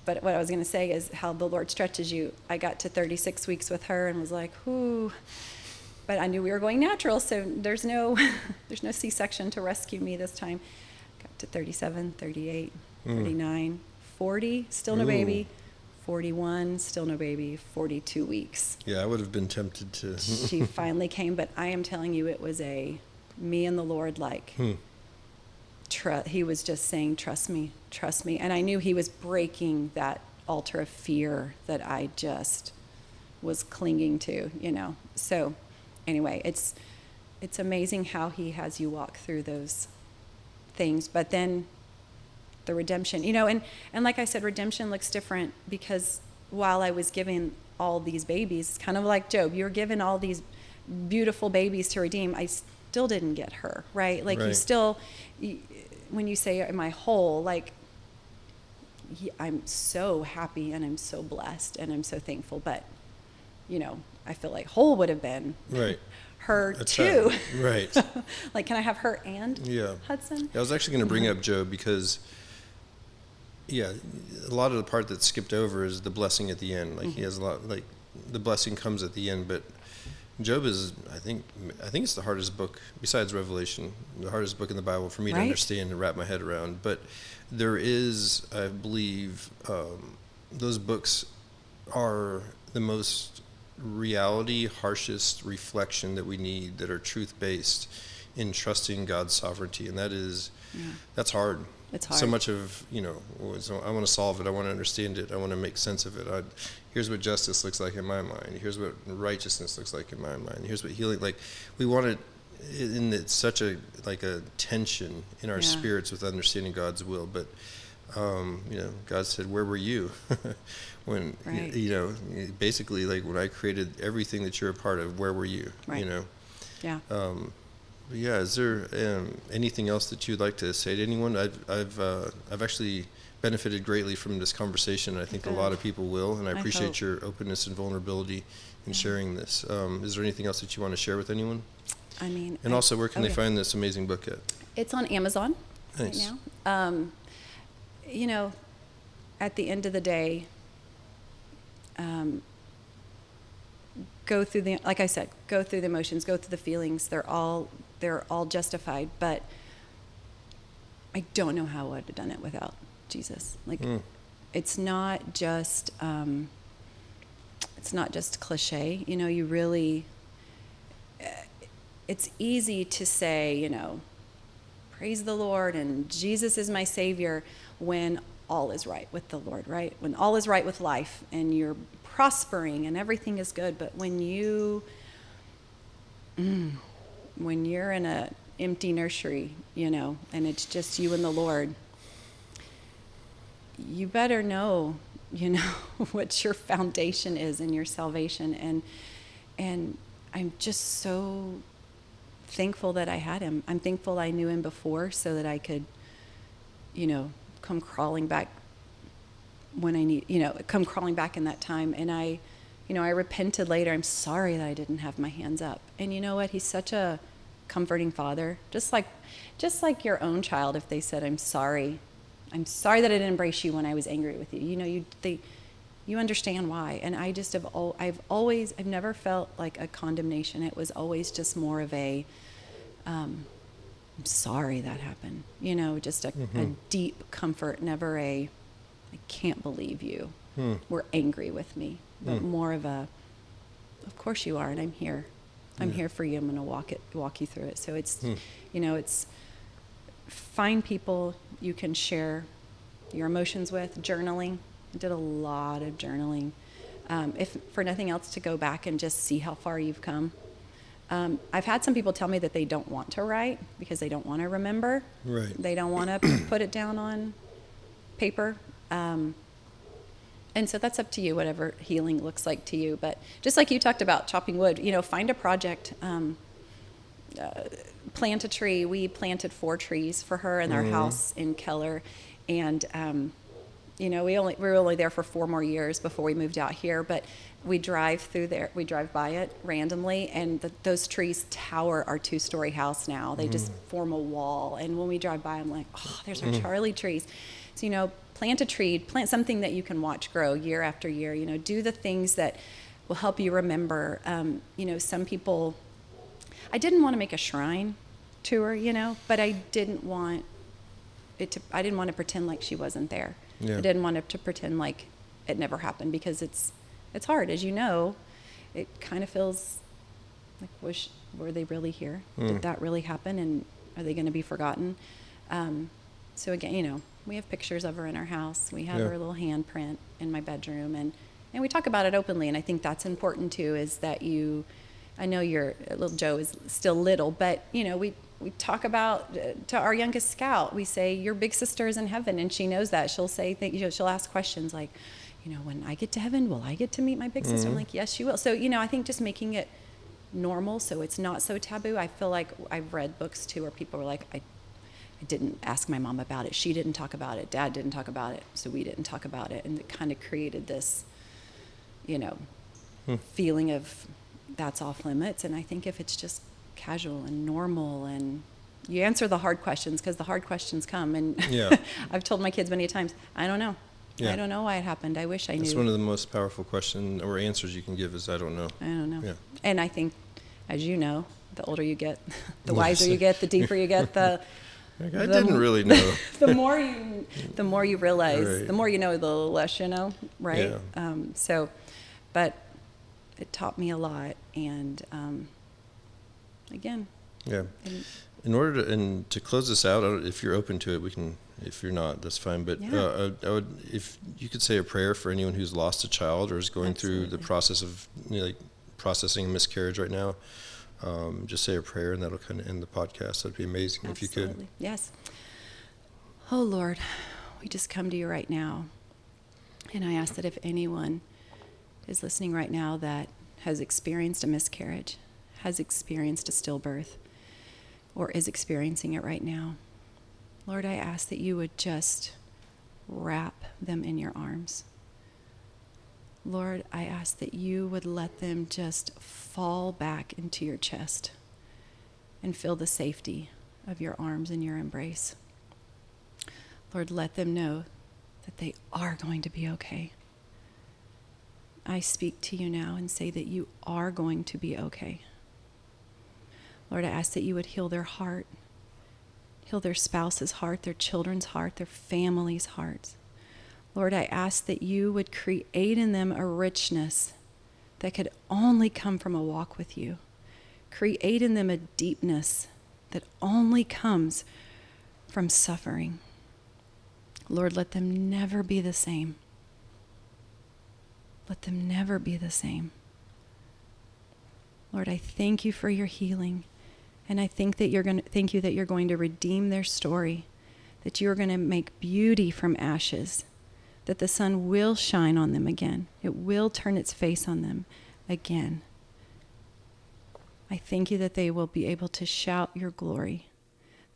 but what I was going to say is how the Lord stretches you. I got to 36 weeks with her and was like, whoo. But I knew we were going natural, so there's no C-section to rescue me this time. Got to 37, 38, 39, 40, still no baby. 41, still no baby. 42 weeks. Yeah, I would have been tempted to. She finally came, but I am telling you, it was me and the Lord, like, he was just saying, trust me. And I knew he was breaking that altar of fear that I just was clinging to, So anyway, it's amazing how he has you walk through those things. But then the redemption, and like I said, redemption looks different, because while I was given all these babies, kind of like Job, you're given all these beautiful babies to redeem, I still didn't get her, right? Like you still, when you say, am I whole? Like, I'm so happy and I'm so blessed and I'm so thankful, but, I feel like whole would have been her too. Right. Like, can I have her and Hudson? I was actually going to bring up Job because, a lot of the part that's skipped over is the blessing at the end. Like he has a lot, like the blessing comes at the end, but Job is, I think it's the hardest book, besides Revelation, the hardest book in the Bible for me to understand and wrap my head around. But there is, I believe, those books are the most harshest reflection that we need, that are truth-based in trusting God's sovereignty. And that's hard. It's hard. So much of, so I want to solve it. I want to understand it. I want to make sense of it. Here's what justice looks like in my mind. Here's what righteousness looks like in my mind. Here's what healing, like we want it, and it's such a tension in our spirits with understanding God's will. But God said, "Where were you?" when Right. basically, like, when I created everything that you're a part of, where were you? Right. Yeah. But yeah, is there anything else that you'd like to say to anyone? I've actually benefited greatly from this conversation. I think a lot of people will, and I appreciate hope. your openness and vulnerability in sharing this. Is there anything else that you want to share with anyone? I mean, And also, where can they find this amazing book at? It's on Amazon Nice. right now. At the end of the day, go through like I said, go through the emotions, go through the feelings. They're all justified, but I don't know how I would have done it without Jesus. Like, it's not just cliche. You really. It's easy to say, praise the Lord and Jesus is my Savior when all is right with the Lord, right? When all is right with life and you're prospering and everything is good. But when you're in a empty nursery, and it's just you and the Lord, you better know, what your foundation is in your salvation. And I'm just so thankful that I had him. I'm thankful I knew him before so that I could, come crawling back when I need, come crawling back in that time. And I repented later. I'm sorry that I didn't have my hands up. And you know what? He's such a comforting father. Just like your own child, if they said, I'm sorry that I didn't embrace you when I was angry with you. You understand why. And I just I've never felt like a condemnation. It was always just more of a, I'm sorry that happened. Just a deep comfort, never I can't believe you were angry with me, but more of a, of course you are, and I'm here. I'm here for you. I'm going to walk you through it. So it's, it's find people you can share your emotions with. Journaling. I did a lot of journaling. If for nothing else, to go back and just see how far you've come. I've had some people tell me that they don't want to write because they don't want to remember. Right. They don't want to put it down on paper. And so that's up to you, whatever healing looks like to you. But just like you talked about chopping wood, find a project, plant a tree. We planted 4 trees for her in our house in Keller. And, we were only there for 4 more years before we moved out here, but we drive by it randomly, and those trees tower our 2-story house now. They just form a wall. And when we drive by, I'm like, oh, there's our Charlie trees. So, plant a tree, plant something that you can watch grow year after year. Do the things that will help you remember. Some people, I didn't want to make a shrine to her, but I didn't want to pretend like she wasn't there. Yeah. I didn't want it to pretend like it never happened, because it's hard, as you know. It kind of feels like, were they really here? Did that really happen? And are they going to be forgotten? So again, we have pictures of her in our house. We have her little handprint in my bedroom, and we talk about it openly. And I think that's important too, is that I know your little Joe is still little, but we talk about, to our youngest scout, we say, your big sister is in heaven, and she knows that. She'll say, she'll ask questions like, when I get to heaven, will I get to meet my big sister? I'm like, yes, you will. So, I think just making it normal so it's not so taboo. I feel like I've read books too where people were like, I didn't ask my mom about it. She didn't talk about it. Dad didn't talk about it. So we didn't talk about it. And it kind of created this, feeling of that's off limits. And I think if it's just casual and normal, and you answer the hard questions, because the hard questions come. And I've told my kids many times, I don't know. Yeah. I don't know why it happened. I wish I knew. That's one of the most powerful questions or answers you can give is, I don't know. I don't know. Yeah. And I think, as you know, the older you get, the wiser you get, the deeper you get, I didn't really know. the more you realize, right. The more you know, the less you know, right? Yeah. But it taught me a lot, and again. Yeah. In order to close this out, if you're open to it, we can. If you're not, that's fine. But I would, if you could say a prayer for anyone who's lost a child or is going through the process of processing a miscarriage right now. Just say a prayer, and that'll kind of end the podcast. That'd be amazing. If you could. Yes. Oh Lord, we just come to you right now. And I ask that if anyone is listening right now that has experienced a miscarriage, has experienced a stillbirth, or is experiencing it right now, Lord, I ask that you would just wrap them in your arms. Lord, I ask that you would let them just fall back into your chest and feel the safety of your arms and your embrace. Lord, let them know that they are going to be okay. I speak to you now and say that you are going to be okay. Lord, I ask that you would heal their heart, heal their spouse's heart, their children's heart, their family's hearts. Lord, I ask that you would create in them a richness that could only come from a walk with you. Create in them a deepness that only comes from suffering. Lord, let them never be the same. Let them never be the same. Lord, I thank you for your healing. And I thank you that you're going to redeem their story, that you're going to make beauty from ashes, that the sun will shine on them again. It will turn its face on them again. I thank you that they will be able to shout your glory.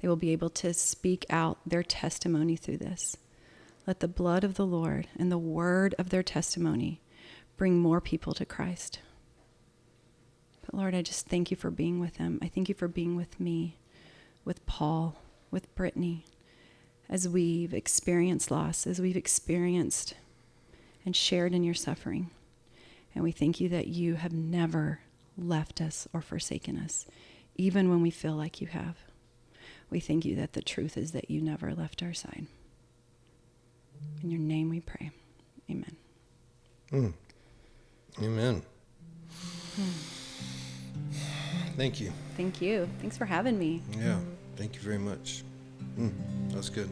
They will be able to speak out their testimony through this. Let the blood of the Lord and the word of their testimony bring more people to Christ. But Lord, I just thank you for being with them. I thank you for being with me, with Paul, with Brittany, as we've experienced loss, as we've experienced and shared in your suffering. And we thank you that you have never left us or forsaken us, even when we feel like you have. We thank you that the truth is that you never left our side. In your name we pray. Amen. Amen. Thank you. Thank you. Thanks for having me. Yeah, thank you very much. That was good.